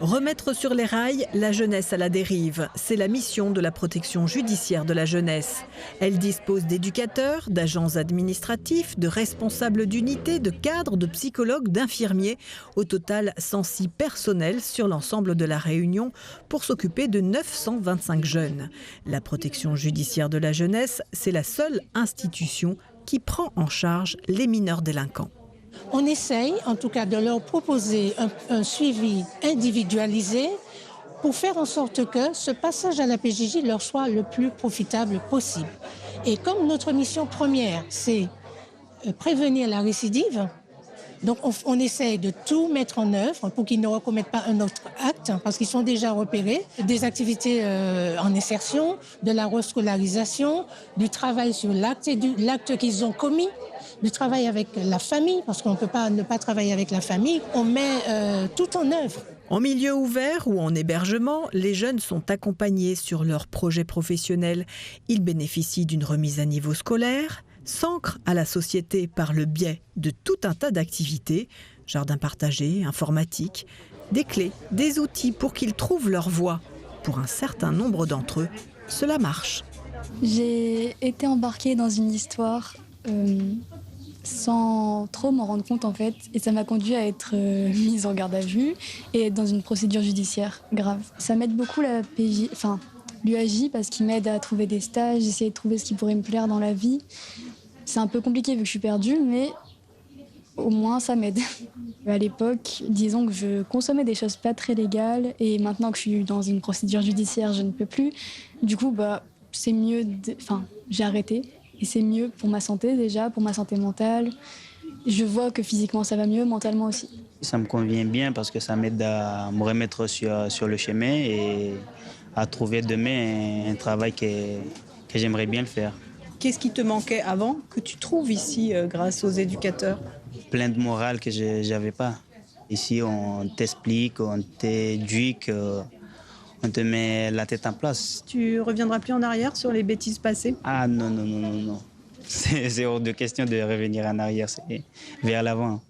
Remettre sur les rails la jeunesse à la dérive, c'est la mission de la protection judiciaire de la jeunesse. Elle dispose d'éducateurs, d'agents administratifs, de responsables d'unités, de cadres, de psychologues, d'infirmiers. Au total, 106 personnels sur l'ensemble de la Réunion pour s'occuper de 925 jeunes. La protection judiciaire de la jeunesse, c'est la seule institution qui prend en charge les mineurs délinquants. On essaye, en tout cas, de leur proposer un suivi individualisé pour faire en sorte que ce passage à la PJJ leur soit le plus profitable possible. Et comme notre mission première, c'est prévenir la récidive, donc on essaye de tout mettre en œuvre pour qu'ils ne recommettent pas un autre acte, parce qu'ils sont déjà repérés. Des activités en insertion, de la rescolarisation, du travail sur l'acte qu'ils ont commis, du travail avec la famille, parce qu'on ne peut pas ne pas travailler avec la famille. On met tout en œuvre. En milieu ouvert ou en hébergement, les jeunes sont accompagnés sur leurs projets professionnels. Ils bénéficient d'une remise à niveau scolaire, s'ancrent à la société par le biais de tout un tas d'activités, jardin partagé, informatique, des clés, des outils pour qu'ils trouvent leur voie. Pour un certain nombre d'entre eux, cela marche. J'ai été embarquée dans une histoire sans trop m'en rendre compte en fait, et ça m'a conduit à être mise en garde à vue et être dans une procédure judiciaire grave. Ça m'aide beaucoup l'UAJ parce qu'il m'aide à trouver des stages, essayer de trouver ce qui pourrait me plaire dans la vie. C'est un peu compliqué vu que je suis perdue, mais au moins ça m'aide. À l'époque, disons que je consommais des choses pas très légales et maintenant que je suis dans une procédure judiciaire, je ne peux plus. Du coup, c'est mieux, j'ai arrêté. Et c'est mieux pour ma santé déjà, pour ma santé mentale. Je vois que physiquement ça va mieux, mentalement aussi. Ça me convient bien parce que ça m'aide à me remettre sur le chemin et à trouver demain un travail que j'aimerais bien le faire. Qu'est-ce qui te manquait avant que tu trouves ici grâce aux éducateurs? Plein de morale que je n'avais pas. Ici, on t'explique, on t'éduque, on te met la tête en place. Tu reviendras plus en arrière sur les bêtises passées? Ah non. C'est hors de question de revenir en arrière, c'est vers l'avant.